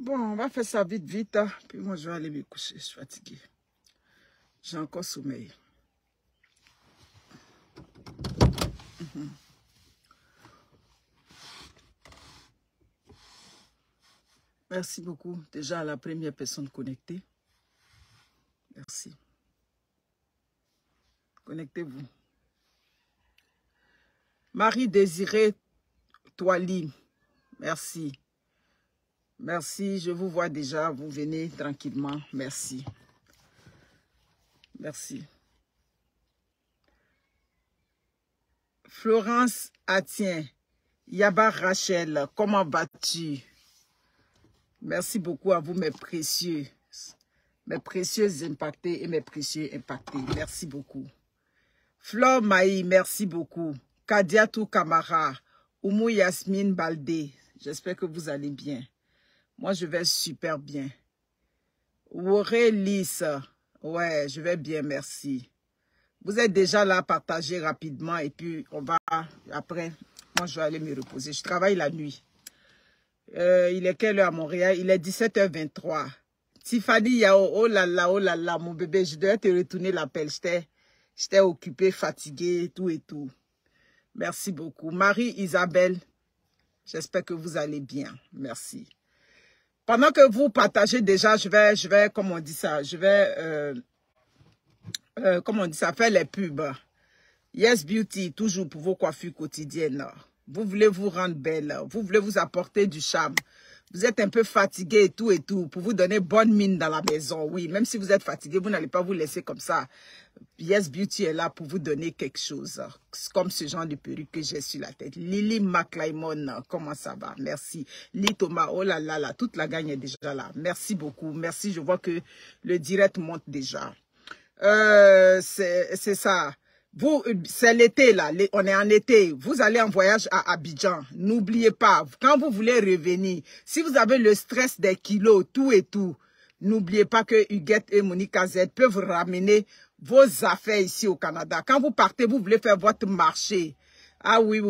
Bon, on va faire ça vite, vite. Hein. Puis moi, je vais aller me coucher. Je suis fatiguée. J'ai encore sommeil. Merci beaucoup. Déjà, à la première personne connectée. Merci. Connectez-vous. Marie-Désirée Toili. Merci. Merci. Je vous vois déjà. Vous venez tranquillement. Merci. Merci. Florence Atien. Yaba Rachel. Comment vas-tu? Merci beaucoup à vous, mes précieux. Mes précieuses impactées et mes précieux impactés. Merci beaucoup. Flore Maï, merci beaucoup. Kadiatou Kamara. Oumou Yasmine Baldé. J'espère que vous allez bien. Moi, je vais super bien. Woré Lys. Ouais, je vais bien, merci. Vous êtes déjà là, partagez rapidement et puis on va, après, moi je vais aller me reposer. Je travaille la nuit. Il est quelle heure à Montréal? Il est 17h23. Tiffany Yao, oh là là, mon bébé, je dois te retourner l'appel. J'étais occupée, fatiguée, tout et tout. Merci beaucoup. Marie-Isabelle, j'espère que vous allez bien. Merci. Pendant que vous partagez déjà, je vais, comme on dit ça, je vais, comme on dit ça, faire les pubs. Yes Beauty, toujours pour vos coiffures quotidiennes. Vous voulez vous rendre belle, vous voulez vous apporter du charme. Vous êtes un peu fatigué et tout, pour vous donner bonne mine dans la maison. Oui, même si vous êtes fatigué, vous n'allez pas vous laisser comme ça. Yes Beauty est là pour vous donner quelque chose. Comme ce genre de perruque que j'ai sur la tête. Lily McLaimon, comment ça va? Merci. Lee Thomas, oh là là, toute la gang est déjà là. Merci beaucoup. Merci, je vois que le direct monte déjà. C'est ça. Vous, c'est l'été là, on est en été. Vous allez en voyage à Abidjan. N'oubliez pas, quand vous voulez revenir, si vous avez le stress des kilos, tout et tout, n'oubliez pas que Huguette et Monica Z peuvent ramener vos affaires ici au Canada. Quand vous partez, vous voulez faire votre marché. Ah oui.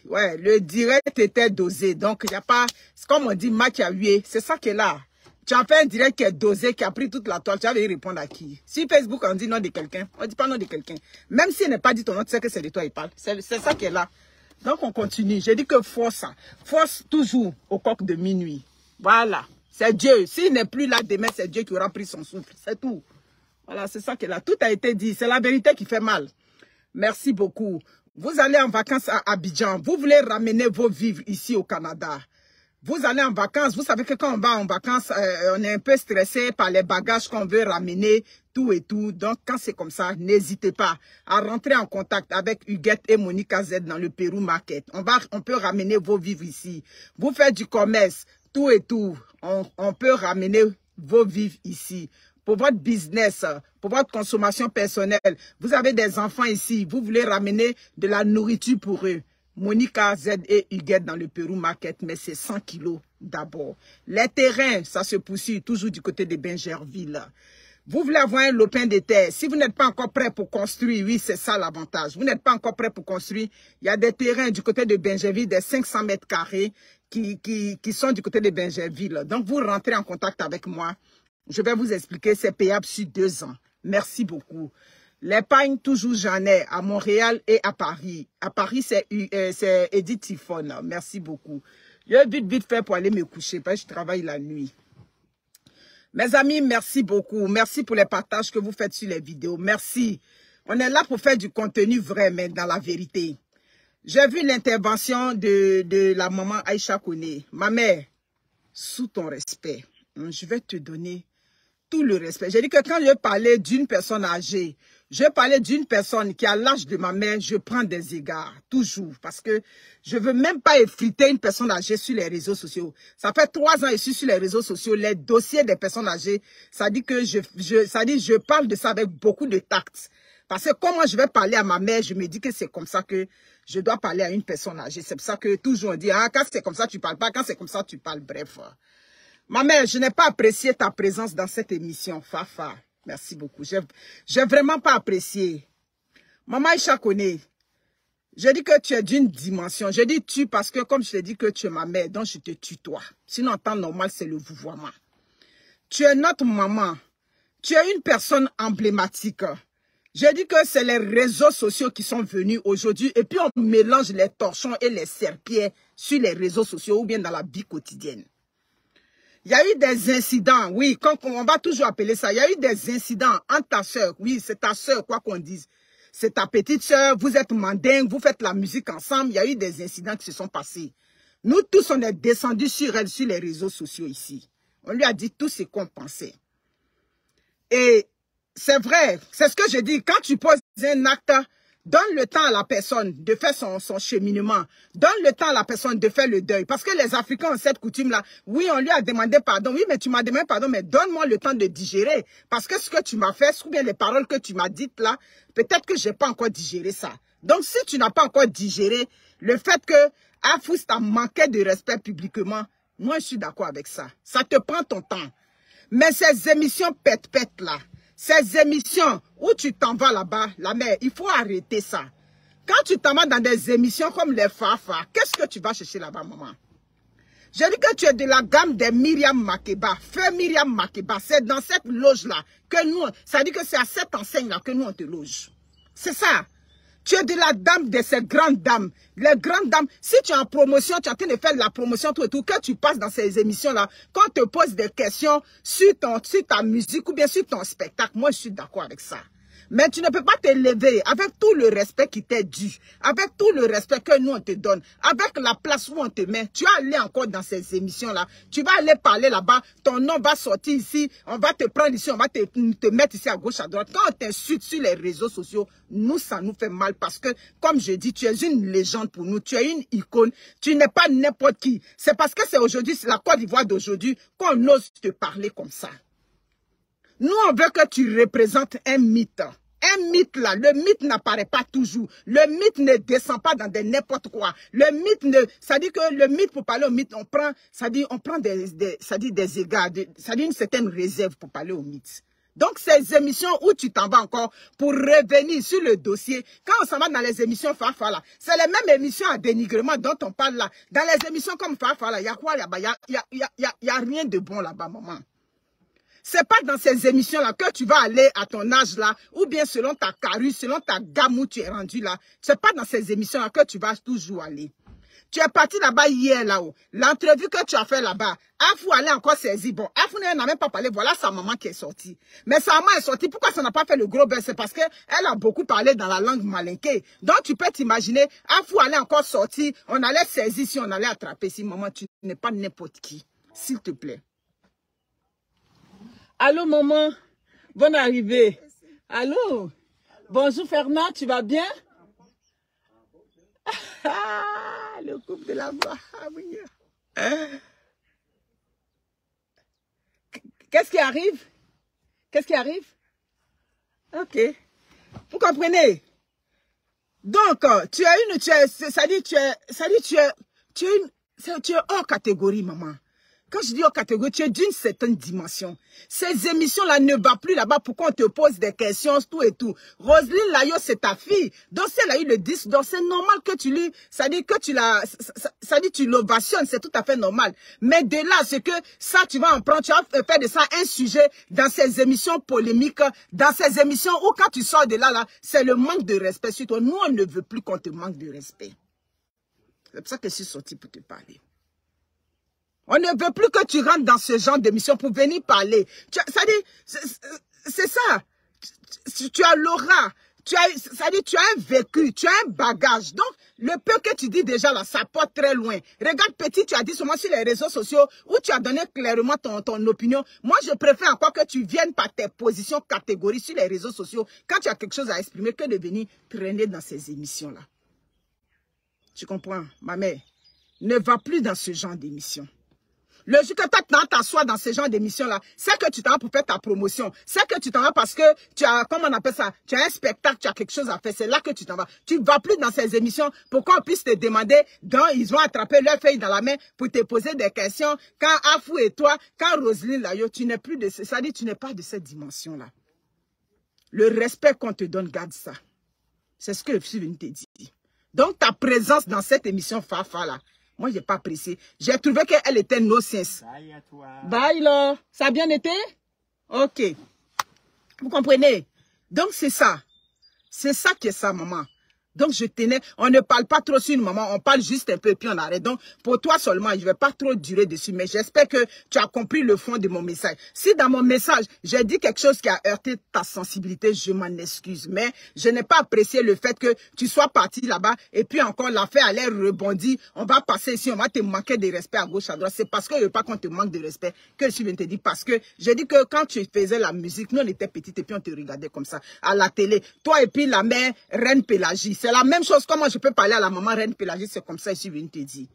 Ouais, le direct était dosé. Donc, il n'y a pas, comme on dit, match à huer. C'est ça qui est là. Tu as fait un direct qui est dosé, qui a pris toute la toile. Tu vas y répondre à qui? Si Facebook on dit nom de quelqu'un, on ne dit pas nom de quelqu'un. Même s'il n'est pas dit ton nom, tu sais que c'est de toi il parle. C'est ça qui est là. Donc on continue. J'ai dit que force toujours au coq de minuit. Voilà. C'est Dieu. S'il n'est plus là demain, c'est Dieu qui aura pris son souffle. C'est tout. Voilà, c'est ça qui est là. Tout a été dit. C'est la vérité qui fait mal. Merci beaucoup. Vous allez en vacances à Abidjan. Vous voulez ramener vos vivres ici au Canada. Vous allez en vacances, vous savez que quand on va en vacances, on est un peu stressé par les bagages qu'on veut ramener, tout et tout. Donc, quand c'est comme ça, n'hésitez pas à rentrer en contact avec Huguette et Monica Z dans le Pérou Market. On peut ramener vos vivres ici. Vous faites du commerce, tout et tout. On peut ramener vos vivres ici. Pour votre business, pour votre consommation personnelle. Vous avez des enfants ici, vous voulez ramener de la nourriture pour eux. Monica Z et Huguette dans le Pérou Market, mais c'est 100 kilos d'abord. Les terrains, ça se poursuit toujours du côté de Bingerville. Vous voulez avoir un lopin de terre. Si vous n'êtes pas encore prêt pour construire, oui, c'est ça l'avantage. Vous n'êtes pas encore prêt pour construire. Il y a des terrains du côté de Bingerville, des 500 mètres carrés qui sont du côté de Bingerville. Donc, vous rentrez en contact avec moi. Je vais vous expliquer, c'est payable sur 2 ans. Merci beaucoup. L'épargne, toujours j'en ai, à Montréal et à Paris. À Paris, c'est Edith Tiffon. Merci beaucoup. Je vais vite fait pour aller me coucher, parce que je travaille la nuit. Mes amis, merci beaucoup. Merci pour les partages que vous faites sur les vidéos. Merci. On est là pour faire du contenu vrai, mais dans la vérité. J'ai vu l'intervention de la maman Aïcha Kone. Ma mère, sous ton respect, je vais te donner tout le respect. J'ai dit que quand je parlais d'une personne âgée, je parlais d'une personne qui a l'âge de ma mère, je prends des égards, toujours. Parce que je ne veux même pas effriter une personne âgée sur les réseaux sociaux. Ça fait 3 ans que je suis sur les réseaux sociaux, les dossiers des personnes âgées, ça dit que je parle de ça avec beaucoup de tact. Parce que comment je vais parler à ma mère, je me dis que c'est comme ça que je dois parler à une personne âgée. C'est pour ça que toujours on dit, ah, quand c'est comme ça, tu ne parles pas, quand c'est comme ça, tu parles. Bref. Ma mère, je n'ai pas apprécié ta présence dans cette émission, Fafa. Merci beaucoup. J'ai vraiment pas apprécié. Maman Aïcha Kone, Je dis que tu es d'une dimension. Je dis tu parce que comme je te dis que tu es ma mère, donc je te tutoie. Sinon, en temps normal, c'est le vouvoiement. Tu es notre maman. Tu es une personne emblématique. Je dis que c'est les réseaux sociaux qui sont venus aujourd'hui et puis on mélange les torchons et les serpillères sur les réseaux sociaux ou bien dans la vie quotidienne. Il y a eu des incidents, oui, on va toujours appeler ça. Il y a eu des incidents entre ta soeur, oui, c'est ta soeur, quoi qu'on dise. C'est ta petite soeur, vous êtes mandingue, vous faites la musique ensemble. Il y a eu des incidents qui se sont passés. Nous tous, on est descendus sur elle, sur les réseaux sociaux ici. On lui a dit tout ce qu'on pensait. Et c'est vrai, c'est ce que je dis. Quand tu poses un acte, donne le temps à la personne de faire son cheminement. Donne le temps à la personne de faire le deuil. Parce que les Africains ont cette coutume-là. Oui, on lui a demandé pardon. Oui, mais tu m'as demandé pardon, mais donne-moi le temps de digérer. Parce que ce que tu m'as fait, ou bien les paroles que tu m'as dites là, peut-être que je n'ai pas encore digéré ça. Donc, si tu n'as pas encore digéré, le fait que Afous t'a manqué de respect publiquement, moi, je suis d'accord avec ça. Ça te prend ton temps. Mais ces émissions pète-pète là, ces émissions où tu t'en vas là-bas, la mère, il faut arrêter ça. Quand tu t'en vas dans des émissions comme les Fafa, qu'est-ce que tu vas chercher là-bas, maman? Je dis que tu es de la gamme des Myriam Makeba. Feu Myriam Makeba, c'est dans cette loge-là que nous, ça dit que c'est à cette enseigne-là que nous on te loge. C'est ça. Tu es de la dame de ces grandes dames. Les grandes dames, si tu es en promotion, tu es en train de faire de la promotion, tout et tout, que tu passes dans ces émissions-là, quand on te pose des questions sur ta musique ou bien sur ton spectacle, moi je suis d'accord avec ça. Mais tu ne peux pas te lever avec tout le respect qui t'est dû, avec tout le respect que nous on te donne, avec la place où on te met. Tu vas aller encore dans ces émissions-là, tu vas aller parler là-bas, ton nom va sortir ici, on va te prendre ici, on va te mettre ici à gauche, à droite. Quand on t'insulte sur les réseaux sociaux, nous, ça nous fait mal parce que, comme je dis, tu es une légende pour nous, tu es une icône, tu n'es pas n'importe qui. C'est parce que c'est aujourd'hui, c'est la Côte d'Ivoire d'aujourd'hui qu'on ose te parler comme ça. Nous, on veut que tu représentes un mythe. Un mythe là, le mythe n'apparaît pas toujours. Le mythe ne descend pas dans n'importe quoi. Le mythe ne, ça dit que le mythe, pour parler au mythe, on prend, ça dit, on prend des égards, ça dit une certaine réserve pour parler au mythe. Donc, ces émissions où tu t'en vas encore pour revenir sur le dossier, quand on s'en va dans les émissions Fafa là, c'est les mêmes émissions à dénigrement dont on parle là. Dans les émissions comme Fafa là, il y a quoi là-bas? Il y a rien de bon là-bas, maman. C'est pas dans ces émissions-là que tu vas aller à ton âge là, ou bien selon ta carrure, selon ta gamme où tu es rendu là. C'est pas dans ces émissions-là que tu vas toujours aller. Tu es parti là-bas hier là-haut. L'entrevue que tu as fait là-bas, Afou allait encore saisir. Bon, Afou n'a même pas parlé. Voilà sa maman qui est sortie. Mais sa maman est sortie. Pourquoi ça n'a pas fait le gros buzz? C'est parce qu'elle a beaucoup parlé dans la langue malinquée. Donc tu peux t'imaginer, Afou allait encore sortir. On allait saisir si on allait attraper. Si maman, tu n'es pas n'importe qui. S'il te plaît. Allô, maman. Bonne arrivée. Allô. Bonjour, Fernand. Tu vas bien? Ah, le couple de la voix. Qu'est-ce qui arrive? Qu'est-ce qui arrive? Ok. Vous comprenez? Donc, tu es hors catégorie, maman. Quand je dis hors catégorie, tu es d'une certaine dimension. Ces émissions-là ne vont plus là-bas pour qu'on te pose des questions, tout et tout. Roselyne Layo, c'est ta fille. Donc, si elle a eu le disque, donc c'est normal que tu lui, ça dit que tu l'ovationnes, c'est tout à fait normal. Mais de là, c'est que ça, tu vas en prendre, tu vas faire de ça un sujet dans ces émissions polémiques, dans ces émissions où quand tu sors de là, c'est le manque de respect sur toi. Nous, on ne veut plus qu'on te manque de respect. C'est pour ça que je suis sortie pour te parler. On ne veut plus que tu rentres dans ce genre d'émission pour venir parler. C'est ça. Tu as l'aura. Tu as un vécu, tu as un bagage. Donc, le peu que tu dis déjà là, ça porte très loin. Regarde, petit, tu as dit seulement sur les réseaux sociaux où tu as donné clairement ton opinion. Moi, je préfère encore que tu viennes par tes positions catégories sur les réseaux sociaux quand tu as quelque chose à exprimer que de venir traîner dans ces émissions-là. Tu comprends, ma mère? Ne va plus dans ce genre d'émission. Le jour que tu t'assois dans ce genre d'émission-là, c'est que tu t'en vas pour faire ta promotion. C'est que tu t'en vas parce que tu as, comment on appelle ça, tu as un spectacle, tu as quelque chose à faire. C'est là que tu t'en vas. Tu ne vas plus dans ces émissions pour qu'on puisse te demander, donc ils vont attraper leur feuille dans la main pour te poser des questions. Quand Afou et toi, quand Roselyne Layo, tu n'es plus de, ça dit tu n'es pas de cette dimension-là. Le respect qu'on te donne, garde ça. C'est ce que je suis venu te dire. Donc, ta présence dans cette émission Fafa, là, moi, je n'ai pas apprécié. J'ai trouvé qu'elle était no sense. Bye à toi. Bye, là. Ça a bien été? Ok. Vous comprenez? Donc, c'est ça. C'est ça qui est ça, maman. Donc, je tenais, on ne parle pas trop sur une maman, on parle juste un peu et puis on arrête. Donc, pour toi seulement, je ne vais pas trop durer dessus, mais j'espère que tu as compris le fond de mon message. Si dans mon message, j'ai dit quelque chose qui a heurté ta sensibilité, je m'en excuse. Mais je n'ai pas apprécié le fait que tu sois parti là-bas et puis encore l'affaire allait rebondir. On va passer ici, on va te manquer de respect à gauche, à droite. C'est parce que je veux pas qu'on te manque de respect que je suis venu te dire. Parce que j'ai dit que quand tu faisais la musique, nous on était petites et puis on te regardait comme ça à la télé. Toi et puis la mère Reine Pélagie. C'est la même chose. Comment je peux parler à la maman Reine Pélagie, c'est comme ça, je suis venu te dire.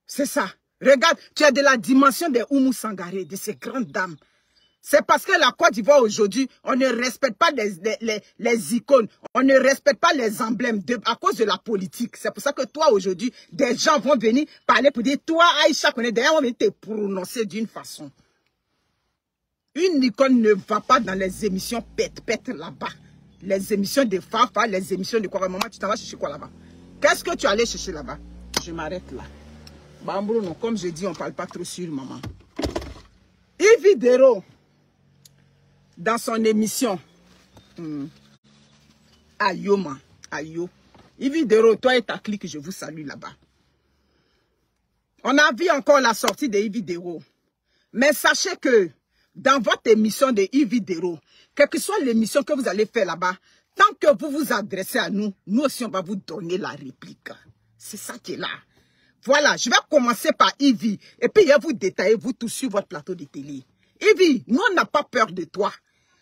C'est ça. Regarde, tu es de la dimension des Oumou Sangaré, de ces grandes dames. C'est parce que la Côte d'Ivoire aujourd'hui, on ne respecte pas les icônes, on ne respecte pas les emblèmes à cause de la politique. C'est pour ça que toi aujourd'hui, des gens vont venir parler pour dire, toi Aïcha, qu'on est derrière, on va venir te prononcer d'une façon. Une icône ne va pas dans les émissions pète là-bas. Les émissions de Fafa, les émissions de quoi? Maman, tu t'en vas chercher quoi là-bas? Qu'est-ce que tu allais chercher là-bas? Je m'arrête là. Bambou, non, comme je dis, on ne parle pas trop sur maman. Yves Dero, dans son émission, Ayo, Ayo. Yves Dero, toi et ta clique, je vous salue là-bas. On a vu encore la sortie de Yves Dero. Mais sachez que dans votre émission de Yves Dero, quelle que soit l'émission que vous allez faire là-bas, tant que vous vous adressez à nous, nous aussi on va vous donner la réplique. C'est ça qui est là. Voilà, je vais commencer par Yves. Et puis je vais vous détailler, vous tous sur votre plateau de télé. Yves, nous on n'a pas peur de toi.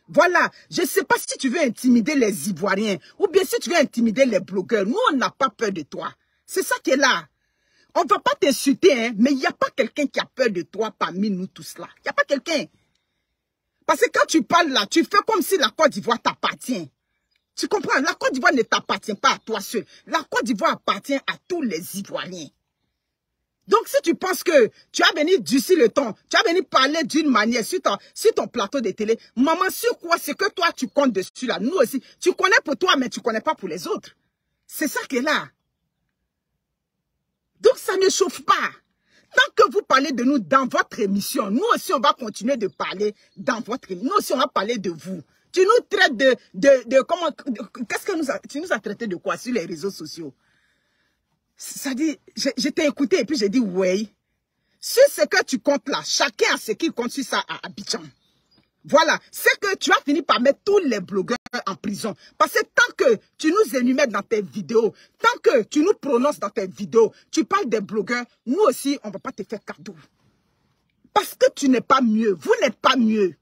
Voilà, je ne sais pas si tu veux intimider les Ivoiriens, ou bien si tu veux intimider les blogueurs. Nous on n'a pas peur de toi. C'est ça qui est là. On ne va pas t'insulter, hein, mais il n'y a pas quelqu'un qui a peur de toi parmi nous tous là. Il n'y a pas quelqu'un. Parce que quand tu parles là, tu fais comme si la Côte d'Ivoire t'appartient. Tu comprends? La Côte d'Ivoire ne t'appartient pas à toi seul. La Côte d'Ivoire appartient à tous les Ivoiriens. Donc, si tu penses que tu as venu durcir le ton, tu as venu parler d'une manière sur ton plateau de télé, maman, sur quoi c'est que toi, tu comptes dessus là? Nous aussi, tu connais pour toi, mais tu ne connais pas pour les autres. C'est ça qui est là. Donc, ça ne chauffe pas. Tant que vous parlez de nous dans votre émission, nous aussi, on va continuer de parler dans votre émission. Nous aussi, on va parler de vous. Tu nous traites comment... Qu'est-ce que tu nous as traité de quoi sur les réseaux sociaux? Ça dit, je t'ai écouté et puis j'ai dit, oui. Sur ce que tu comptes là, chacun a ce qu'il compte sur ça à Abidjan. Voilà, c'est que tu as fini par mettre tous les blogueurs en prison. Parce que tant que tu nous énumères dans tes vidéos, tant que tu nous prononces dans tes vidéos, tu parles des blogueurs, nous aussi, on ne va pas te faire cadeau. Parce que tu n'es pas mieux, vous n'êtes pas mieux.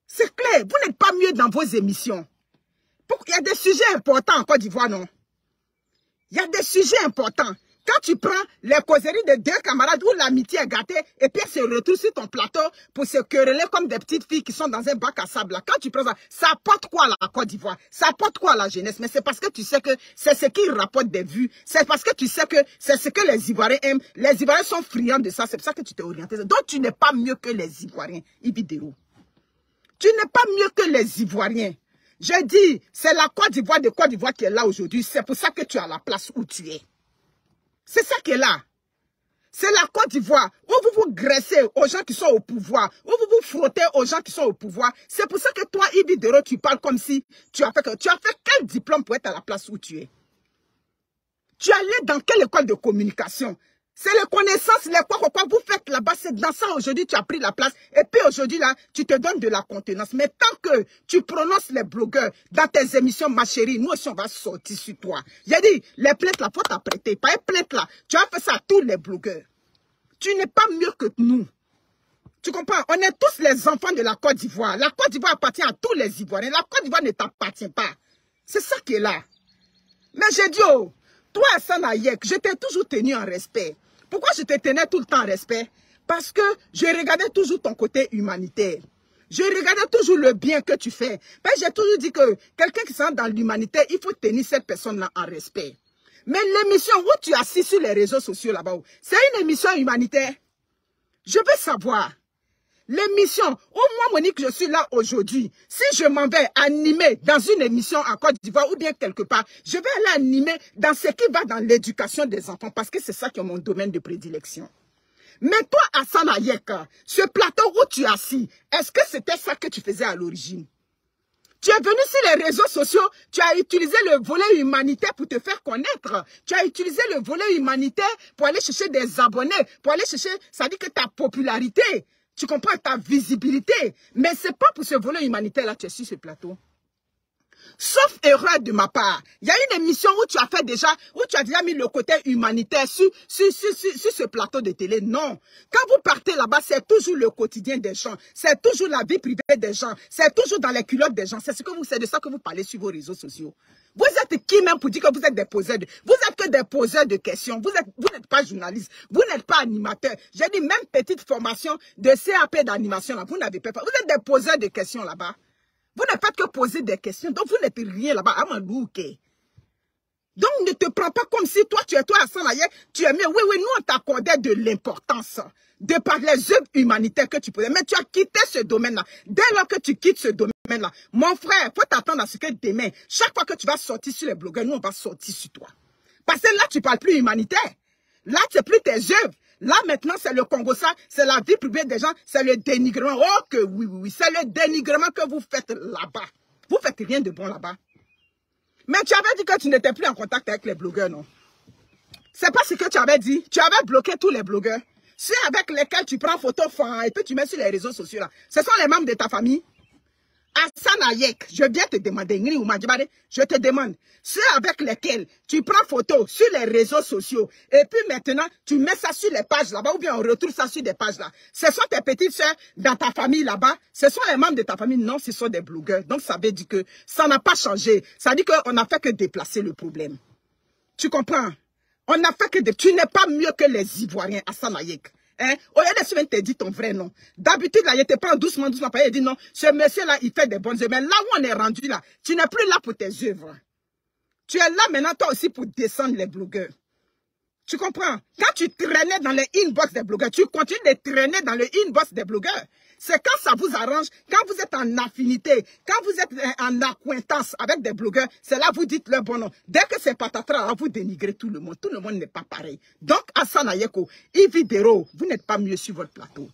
C'est clair, vous n'êtes pas mieux dans vos émissions. Il y a des sujets importants en Côte d'Ivoire, non? Il y a des sujets importants. Quand tu prends les causeries de deux camarades où l'amitié est gâtée et puis elles se retrouvent sur ton plateau pour se quereller comme des petites filles qui sont dans un bac à sable. Là. Quand tu prends ça, ça apporte quoi à la Côte d'Ivoire? Ça apporte quoi à la jeunesse? Mais c'est parce que tu sais que c'est ce qui rapporte des vues. C'est parce que tu sais que c'est ce que les Ivoiriens aiment. Les Ivoiriens sont friands de ça. C'est pour ça que tu t'es orienté. Donc tu n'es pas mieux que les Ivoiriens. Ibidero. Tu n'es pas mieux que les Ivoiriens. Je dis, c'est la Côte d'Ivoire de Côte d'Ivoire qui est là aujourd'hui. C'est pour ça que tu as la place où tu es. C'est ça qui est là. C'est la Côte d'Ivoire où vous vous graissez aux gens qui sont au pouvoir, où vous vous frottez aux gens qui sont au pouvoir. C'est pour ça que toi, Ibidero, tu parles comme si tu as fait quel diplôme pour être à la place où tu es? Tu es allé dans quelle école de communication? C'est les connaissances, les quoi vous faites là-bas, c'est dans ça aujourd'hui tu as pris la place. Et puis aujourd'hui là, tu te donnes de la contenance. Mais tant que tu prononces les blogueurs dans tes émissions, ma chérie, nous aussi on va sortir sur toi. J'ai dit, les plaintes là, faut t'apprêter. Pas les plaintes là, tu as fait ça à tous les blogueurs. Tu n'es pas mieux que nous. Tu comprends? On est tous les enfants de la Côte d'Ivoire. La Côte d'Ivoire appartient à tous les Ivoiriens. La Côte d'Ivoire ne t'appartient pas. C'est ça qui est là. Mais j'ai dit, oh, toi, Hassan Ayek, je t'ai toujours tenu en respect. Pourquoi je te tenais tout le temps en respect? Parce que je regardais toujours ton côté humanitaire. Je regardais toujours le bien que tu fais. J'ai toujours dit que quelqu'un qui s'entre dans l'humanité, il faut tenir cette personne-là en respect. Mais l'émission où tu assis sur les réseaux sociaux là-bas, c'est une émission humanitaire. Je veux savoir. L'émission, au moins Monique, je suis là aujourd'hui. Si je m'en vais animer dans une émission en Côte d'Ivoire ou bien quelque part, je vais aller animer dans ce qui va dans l'éducation des enfants parce que c'est ça qui est mon domaine de prédilection. Mais toi, Hassan Hayek, ce plateau où tu es assis, est-ce que c'était ça que tu faisais à l'origine? Tu es venu sur les réseaux sociaux, tu as utilisé le volet humanitaire pour te faire connaître. Tu as utilisé le volet humanitaire pour aller chercher des abonnés, pour aller chercher, ça dit que ta popularité, tu comprends, ta visibilité. Mais ce n'est pas pour ce volet humanitaire-là que tu es sur ce plateau. Sauf erreur de ma part. Il y a une émission où tu as fait déjà, où tu as déjà mis le côté humanitaire sur ce plateau de télé. Non. Quand vous partez là-bas, c'est toujours le quotidien des gens. C'est toujours la vie privée des gens. C'est toujours dans les culottes des gens. C'est de ça que vous parlez sur vos réseaux sociaux. Vous êtes qui même pour dire que vous êtes des poseurs de... Vous êtes que des poseurs de questions. Vous n'êtes pas journaliste. Vous n'êtes pas animateur. J'ai dit même petite formation de CAP d'animation là. Vous n'avez pas. Vous êtes des poseurs de questions là-bas. Vous ne faites que poser des questions. Donc, vous n'êtes rien là-bas. Amadouké. Donc, ne te prends pas comme si toi, Hassan Hayek, tu es mieux. Oui, oui, nous, on t'accordait de l'importance de par les œuvres humanitaires que tu posais. Mais tu as quitté ce domaine-là. Dès lors que tu quittes ce domaine-là, mon frère, il faut t'attendre à ce que demain, chaque fois que tu vas sortir sur les blogueurs, nous, on va sortir sur toi. Parce que là, tu ne parles plus humanitaire. Là, ce n'est plus tes œuvres. Là, maintenant, c'est le Congo, ça, c'est la vie privée des gens, c'est le dénigrement. Oh, que oui, oui, oui, c'est le dénigrement que vous faites là-bas. Vous faites rien de bon là-bas. Mais tu avais dit que tu n'étais plus en contact avec les blogueurs, non? C'est pas ce que tu avais dit. Tu avais bloqué tous les blogueurs. Ceux avec lesquels tu prends photo et puis tu mets sur les réseaux sociaux là. Ce sont les membres de ta famille. Hassan Hayek, je viens te demander, je te demande, ceux avec lesquels tu prends photo sur les réseaux sociaux, et puis maintenant, tu mets ça sur les pages là-bas, ou bien on retrouve ça sur des pages là. Ce sont tes petites soeurs dans ta famille là-bas, ce sont les membres de ta famille, non, ce sont des blogueurs. Donc ça veut dire que ça n'a pas changé. Ça dit qu'on n'a fait que déplacer le problème. Tu comprends? On n'a fait que tu n'es pas mieux que les Ivoiriens, Hassan Hayek. Hein? Au lieu de te dire ton vrai nom. D'habitude, là, il te prend doucement, il dit non, ce monsieur-là, il fait des bonnes œuvres. Mais là où on est rendu, là, tu n'es plus là pour tes œuvres. Tu es là maintenant, toi aussi, pour descendre les blogueurs. Tu comprends? Quand tu traînais dans les inbox des blogueurs, tu continues de traîner dans le inbox des blogueurs. C'est quand ça vous arrange, quand vous êtes en affinité, quand vous êtes en acquaintance avec des blogueurs, c'est là que vous dites leur bon nom. Dès que c'est patatras, vous dénigrez tout le monde. Tout le monde n'est pas pareil. Donc, Hassan Hayeko, Ividero, vous n'êtes pas mieux sur votre plateau.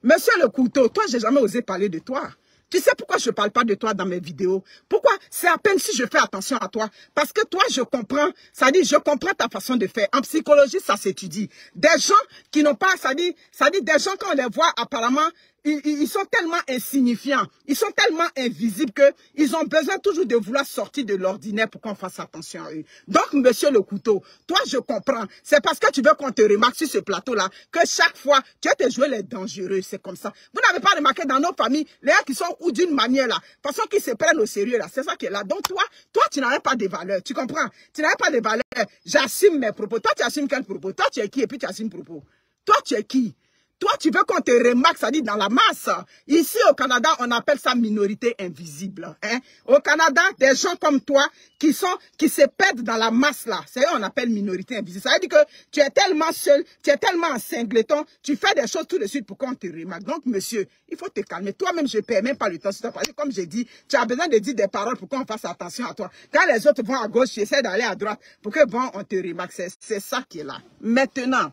Monsieur le couteau, toi, j'ai jamais osé parler de toi. Tu sais pourquoi je ne parle pas de toi dans mes vidéos? Pourquoi? C'est à peine si je fais attention à toi. Parce que toi, je comprends. Ça dit, je comprends ta façon de faire. En psychologie, ça s'étudie. Des gens qui n'ont pas, ça dit, des gens, quand on les voit, apparemment, ils sont tellement insignifiants. Ils sont tellement invisibles qu'ils ont besoin toujours de vouloir sortir de l'ordinaire pour qu'on fasse attention à eux. Donc, monsieur le couteau, toi, je comprends. C'est parce que tu veux qu'on te remarque sur ce plateau-là que chaque fois, tu vas te jouer les dangereux. C'est comme ça. Vous n'avez pas remarqué dans nos familles, les gens qui sont ou d'une manière là, façon qu'ils se prennent au sérieux là. C'est ça qui est là. Donc, toi, tu n'as pas de valeur. Tu comprends? Tu n'as pas de valeur. J'assume mes propos. Toi, tu assumes quel propos? Toi, tu es qui? Et puis, tu assumes propos. Toi, tu es qui? Toi, tu veux qu'on te remarque, ça dit dans la masse. Ici, au Canada, on appelle ça minorité invisible. Hein? Au Canada, des gens comme toi qui se perdent dans la masse là, c'est eux on appelle minorité invisible. Ça veut dire que tu es tellement seul, tu es tellement en singleton, tu fais des choses tout de suite pour qu'on te remarque. Donc, monsieur, il faut te calmer. Toi-même, je ne perds même pas le temps sur toi. Parce que comme j'ai dit, tu as besoin de dire des paroles pour qu'on fasse attention à toi. Quand les autres vont à gauche, tu essaies d'aller à droite pour que bon, on te remarque. C'est ça qui est là. Maintenant,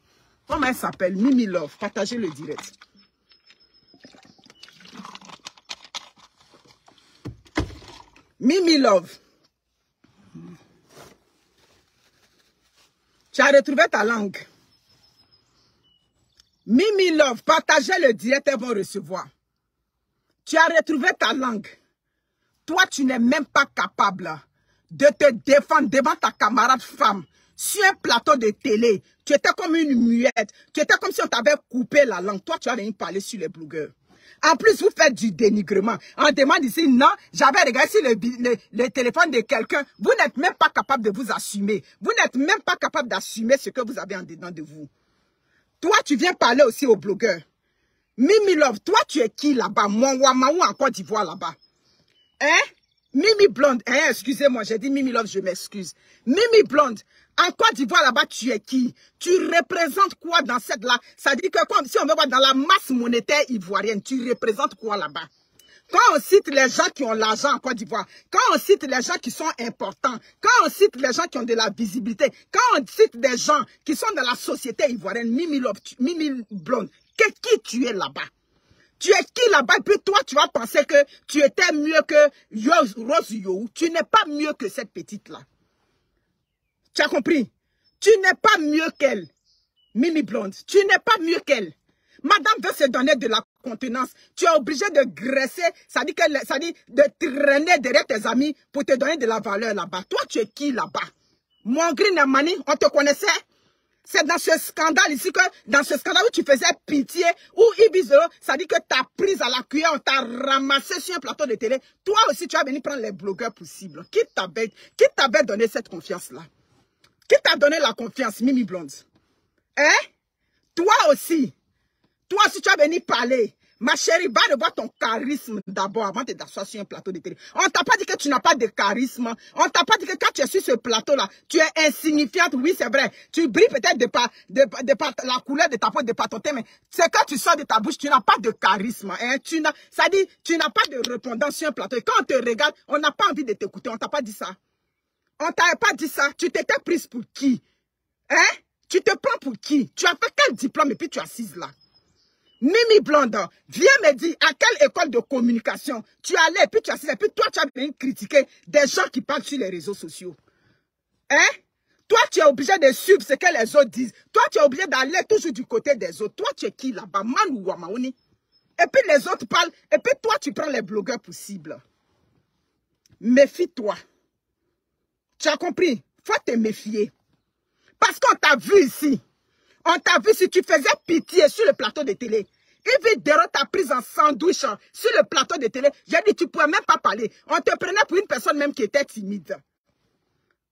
comment elle s'appelle? Mimi Love. Partagez le direct. Mimi Love. Tu as retrouvé ta langue. Mimi Love. Partagez le direct, elles vont recevoir. Tu as retrouvé ta langue. Toi, tu n'es même pas capable de te défendre devant ta camarade femme. Sur un plateau de télé, tu étais comme une muette. Tu étais comme si on t'avait coupé la langue. Toi, tu as rien parlé sur les blogueurs. En plus, vous faites du dénigrement. On demande ici, non, j'avais regardé sur le téléphone de quelqu'un. Vous n'êtes même pas capable de vous assumer. Vous n'êtes même pas capable d'assumer ce que vous avez en dedans de vous. Toi, tu viens parler aussi aux blogueurs. Mimi Love, toi, tu es qui là-bas? Mon Wamaou en Côte d'Ivoire là-bas. Hein? Mimi Blonde, excusez-moi, j'ai dit Mimi Love, je m'excuse. Mimi Blonde, en Côte d'Ivoire là-bas, tu es qui? Tu représentes quoi dans cette là? Ça dit que comme si on veut voir dans la masse monétaire ivoirienne, tu représentes quoi là-bas? Quand on cite les gens qui ont l'argent en Côte d'Ivoire, quand on cite les gens qui sont importants, quand on cite les gens qui ont de la visibilité, quand on cite des gens qui sont dans la société ivoirienne, Mimi Love, Mimi Blonde, qui tu es là-bas? Tu es qui là-bas? Et puis toi, tu vas penser que tu étais mieux que Rose Yo. Tu n'es pas mieux que cette petite-là. Tu as compris? Tu n'es pas mieux qu'elle. Mimi Blonde, tu n'es pas mieux qu'elle. Madame veut se donner de la contenance. Tu es obligé de graisser, ça dit de traîner derrière tes amis pour te donner de la valeur là-bas. Toi, tu es qui là-bas? Mongri Namani, on te connaissait? C'est dans ce scandale ici que, dans ce scandale où tu faisais pitié, où Ibizero, ça dit que tu as pris à la cuillère, on t'a ramassé sur un plateau de télé. Toi aussi, tu as venu prendre les blogueurs possibles. Qui t'avait donné cette confiance-là? Qui t'a donné la confiance, Mimi Blonde? Hein? Toi aussi, tu as venu parler. Ma chérie, va revoir ton charisme d'abord avant de t'asseoir sur un plateau de télé. On t'a pas dit que tu n'as pas de charisme. On t'a pas dit que quand tu es sur ce plateau-là, tu es insignifiante. Oui, c'est vrai. Tu brilles peut-être de par la couleur de ta peau, de par ton teint, mais c'est quand tu sors de ta bouche, tu n'as pas de charisme. Hein? Ça dit, tu n'as pas de répondance sur un plateau. Et quand on te regarde, on n'a pas envie de t'écouter. On t'a pas dit ça. On t'a pas dit ça. Tu t'étais prise pour qui? Hein? Tu te prends pour qui? Tu as fait quel diplôme et puis tu es assise là? Mimi Blonde, viens me dire à quelle école de communication tu allais et puis tu as assisté, et puis toi tu as bien critiqué des gens qui parlent sur les réseaux sociaux. Hein? Toi tu es obligé de suivre ce que les autres disent. Toi tu es obligé d'aller toujours du côté des autres. Toi tu es qui là-bas? Man ou Wamaouni? Et puis les autres parlent et puis toi tu prends les blogueurs possibles. Méfie-toi. Tu as compris? Faut te méfier. Parce qu'on t'a vu ici. On t'a vu si tu faisais pitié sur le plateau de télé. Yves Dero t'a prise en sandwich sur le plateau de télé. J'ai dit, tu ne pouvais même pas parler. On te prenait pour une personne même qui était timide.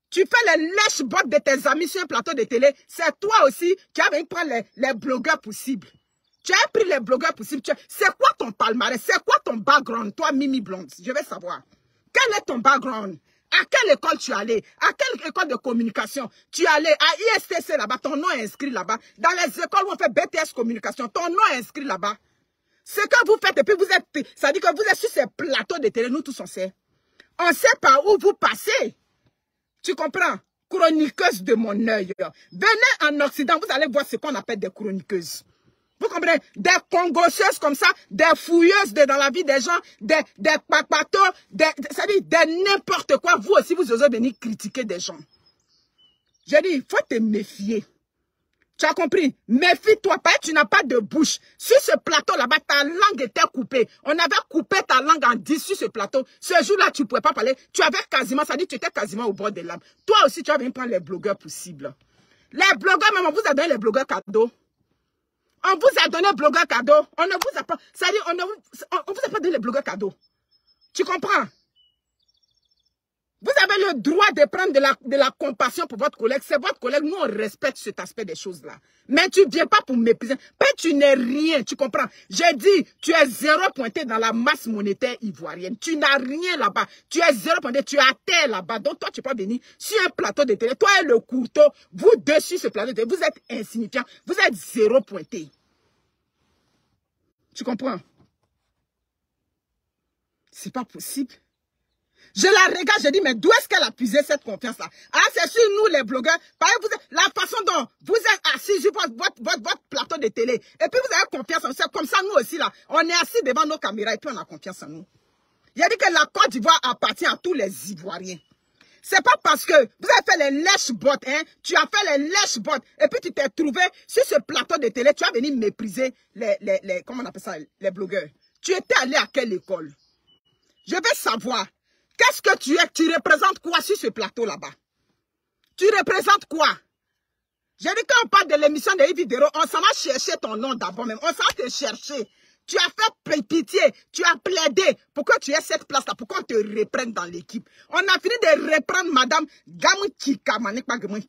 Tu fais les lèche-bottes de tes amis sur un plateau de télé. C'est toi aussi qui as venu prendre les blogueurs possibles. Tu as pris les blogueurs possibles. C'est quoi ton palmarès? C'est quoi ton background, toi, Mimi Blonde? Je veux savoir. Quel est ton background? À quelle école tu es allé? À quelle école de communication tu es allé? À ISTC là-bas, ton nom est inscrit là-bas. Dans les écoles où on fait BTS communication, ton nom est inscrit là-bas. Ce que vous faites, et puis vous êtes, ça dit que vous êtes sur ces plateaux de télé, nous tous on sait. On sait par où vous passez. Tu comprends? Chroniqueuse de mon œil. Venez en Occident, vous allez voir ce qu'on appelle des chroniqueuses. Vous comprenez? Des congosseuses comme ça, des fouilleuses dans la vie des gens, des papatos, c'est-à-dire de n'importe quoi. Vous aussi, vous osez venir critiquer des gens. J'ai dit, il faut te méfier. Tu as compris? Méfie-toi pas, tu n'as pas de bouche. Sur ce plateau là-bas, ta langue était coupée. On avait coupé ta langue en 10 sur ce plateau. Ce jour-là, tu ne pouvais pas parler. Tu avais quasiment, ça dit, tu étais quasiment au bord des larmes. Toi aussi, tu vas venir prendre les blogueurs possibles. Les blogueurs, même, on vous a donné les blogueurs cadeaux. On vous a donné blogueur cadeau. On ne vous a pas. Ça dit, on vous a pas donné les blogueurs cadeaux. Tu comprends? Vous avez le droit de prendre de la compassion pour votre collègue. C'est votre collègue. Nous, on respecte cet aspect des choses-là. Mais tu ne viens pas pour mépriser. Mais tu n'es rien. Tu comprends? J'ai dit, tu es zéro pointé dans la masse monétaire ivoirienne. Tu n'as rien là-bas. Tu es zéro pointé. Tu es à terre là-bas. Donc, toi, tu peux pas venir sur un plateau de télé. Toi et le couteau, vous dessus ce plateau de télé, vous êtes insignifiants. Vous êtes zéro pointé. Tu comprends? C'est pas possible. Je la regarde, je dis, mais d'où est-ce qu'elle a puisé cette confiance-là? Ah, c'est sur nous, les blogueurs. La façon dont vous êtes assis sur votre plateau de télé. Et puis, vous avez confiance en nous. Comme ça, nous aussi, là, on est assis devant nos caméras et puis on a confiance en nous. Il a dit que la Côte d'Ivoire appartient à tous les Ivoiriens. C'est pas parce que vous avez fait les lèche-bottes, hein. Tu as fait les lèche-bottes. Et puis, tu t'es trouvé sur ce plateau de télé. Tu as venu mépriser comment on appelle ça, les blogueurs. Tu étais allé à quelle école? Je veux savoir. Qu'est-ce que tu es? Tu représentes quoi sur ce plateau là-bas? Tu représentes quoi? J'ai dit quand on parle de l'émission de Yves Dero, on s'en va chercher ton nom d'abord même. On s'en va te chercher. Tu as fait pitié. Tu as plaidé pour que tu aies cette place-là, pour qu'on te reprenne dans l'équipe. On a fini de reprendre Madame Gamou Kika.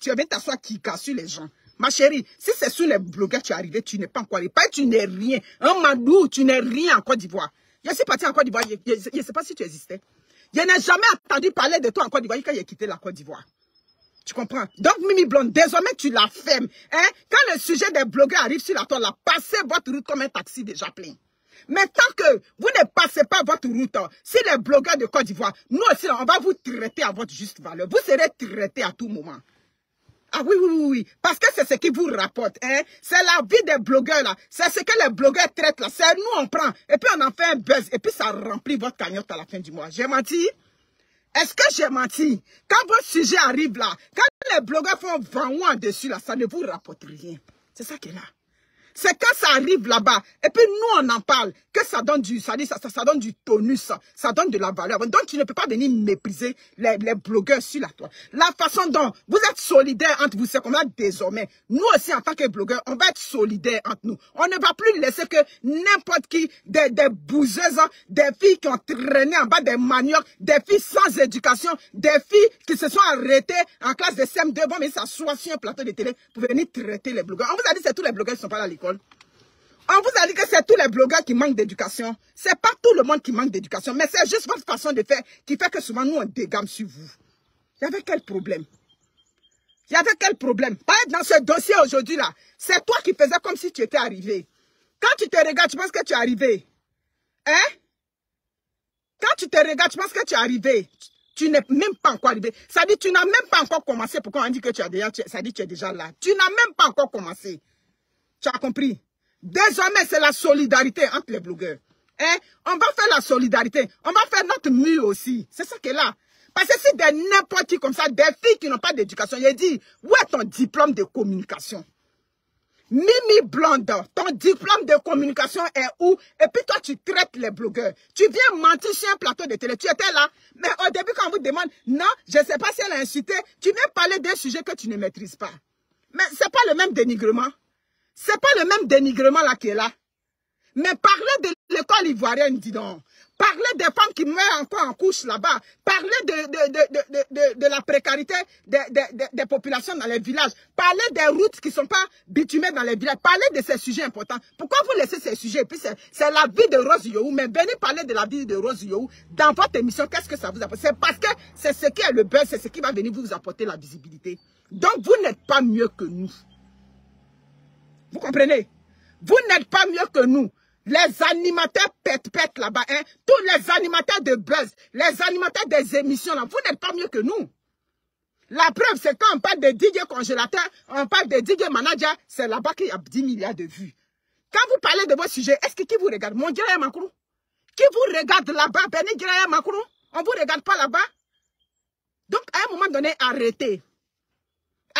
Tu viens t'asseoir Kika sur les gens. Ma chérie, si c'est sur les blogueurs que tu es arrivé, tu n'es pas encore arrivé. Tu n'es rien. Un Madou, tu n'es rien en Côte d'Ivoire. Je suis parti en Côte d'Ivoire. Je ne sais pas si tu existais. Je n'ai jamais entendu parler de toi en Côte d'Ivoire quand j'ai quitté la Côte d'Ivoire. Tu comprends? Donc, Mimi Blonde, désormais, tu la fermes. Hein? Quand le sujet des blogueurs arrive sur la toile, là, passez votre route comme un taxi déjà plein. Mais tant que vous ne passez pas votre route, si les blogueurs de Côte d'Ivoire, nous aussi, là, on va vous traiter à votre juste valeur. Vous serez traités à tout moment. Ah oui, oui, oui, oui. Parce que c'est ce qui vous rapporte. Hein? C'est la vie des blogueurs, là. C'est ce que les blogueurs traitent, là. C'est nous, on prend. Et puis, on en fait un buzz. Et puis, ça remplit votre cagnotte à la fin du mois. J'ai menti? Est-ce que j'ai menti? Quand votre sujet arrive là, quand les blogueurs font vent dessus là, ça ne vous rapporte rien. C'est ça qui est là. C'est quand ça arrive là-bas, et puis nous on en parle, que ça donne du, ça donne du tonus, ça donne de la valeur. Donc tu ne peux pas venir mépriser les blogueurs sur la toile. La façon dont vous êtes solidaires entre vous, c'est comme ça désormais. Nous aussi en tant que blogueurs, on va être solidaires entre nous. On ne va plus laisser que n'importe qui, des bouseuses, des filles qui ont traîné en bas des maniocs, des filles sans éducation, des filles qui se sont arrêtées en classe de CM2, bon mais ça soit sur un plateau de télé pour venir traiter les blogueurs. On vous a dit que c'est tous les blogueurs qui sont pas là à l'école. On vous a dit que c'est tous les blogueurs qui manquent d'éducation. C'est pas tout le monde qui manque d'éducation, mais c'est juste votre façon de faire qui fait que souvent nous on dégamme sur vous. Il y avait quel problème? Il y avait quel problème? Par exemple, dans ce dossier aujourd'hui là, c'est toi qui faisais comme si tu étais arrivé. Quand tu te regardes, tu penses que tu es arrivé. Hein? Quand tu te regardes, tu penses que tu es arrivé. Tu n'es même pas encore arrivé. Ça dit, tu n'as même pas encore commencé. Pourquoi on dit que tu as déjà, ça dit que tu es déjà là. Tu n'as même pas encore commencé. Tu as compris? Désormais, c'est la solidarité entre les blogueurs. Hein? On va faire la solidarité. On va faire notre mieux aussi. C'est ça qui est là. Parce que si des n'importe qui comme ça, des filles qui n'ont pas d'éducation, j'ai dit, où est ton diplôme de communication? Mimi Blonde, ton diplôme de communication est où? Et puis toi, tu traites les blogueurs. Tu viens mentir sur un plateau de télé. Tu étais là. Mais au début, quand on vous demande, non, je ne sais pas si elle a insulté, tu viens parler d'un sujet que tu ne maîtrises pas. Mais ce n'est pas le même dénigrement. C'est pas le même dénigrement là qui est là. Mais parler de l'école ivoirienne, dis donc. Parler des femmes qui meurent encore en couche là-bas. Parler de la précarité des populations dans les villages. Parler des routes qui ne sont pas bitumées dans les villages. Parler de ces sujets importants. Pourquoi vous laissez ces sujets? Et puis c'est la vie de Rose Yohou. Mais venez parler de la vie de Rose Yohou dans votre émission. Qu'est-ce que ça vous apporte? C'est parce que c'est ce qui est le buzz. C'est ce qui va venir vous apporter la visibilité. Donc vous n'êtes pas mieux que nous. Vous comprenez? Vous n'êtes pas mieux que nous. Les animateurs pètent là-bas. Hein? Tous les animateurs de buzz, les animateurs des émissions, là, vous n'êtes pas mieux que nous. La preuve, c'est quand on parle de DJ congélateur, on parle de DJ manager, c'est là-bas qu'il y a 10 milliards de vues. Quand vous parlez de vos sujets, est-ce que qui vous regarde? Mon Djiraya Makourou? Qui vous regarde là-bas? Béni Djiraya Makourou? On ne vous regarde pas là-bas? Donc, à un moment donné, arrêtez.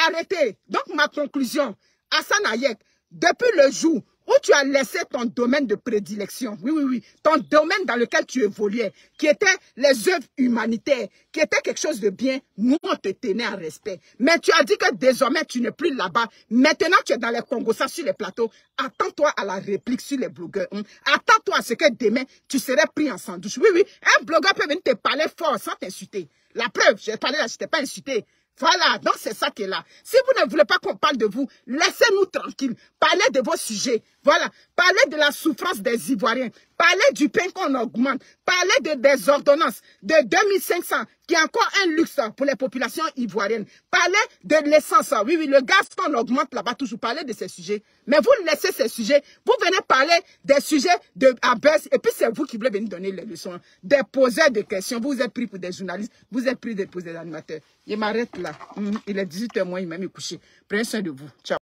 Arrêtez. Donc, ma conclusion, Hassan Hayek, depuis le jour où tu as laissé ton domaine de prédilection, oui, ton domaine dans lequel tu évoluais, qui était les œuvres humanitaires, qui était quelque chose de bien, nous on te tenait en respect. Mais tu as dit que désormais tu n'es plus là-bas. Maintenant tu es dans les Congosas sur les plateaux. Attends-toi à la réplique sur les blogueurs. Attends-toi à ce que demain tu serais pris en sandwich. Oui, un blogueur peut venir te parler fort sans t'insulter. La preuve, j'ai parlé là, je t'ai pas insulté. Voilà, donc c'est ça qui est là. Si vous ne voulez pas qu'on parle de vous, laissez-nous tranquilles. Parlez de vos sujets. Voilà. Parlez de la souffrance des Ivoiriens. Parlez du pain qu'on augmente. Parlez des ordonnances de 2500, qui est encore un luxe pour les populations ivoiriennes. Parlez de l'essence. Oui, le gaz qu'on augmente là-bas toujours. Parlez de ces sujets. Mais vous laissez ces sujets. Vous venez parler des sujets à baisse. Et puis c'est vous qui voulez venir donner les leçons. Des poseurs de questions. Vous êtes pris pour des journalistes. Vous êtes pris pour des animateurs. Je m'arrête là. Il est 18h moins, il m'a mis couché. Prenez soin de vous. Ciao.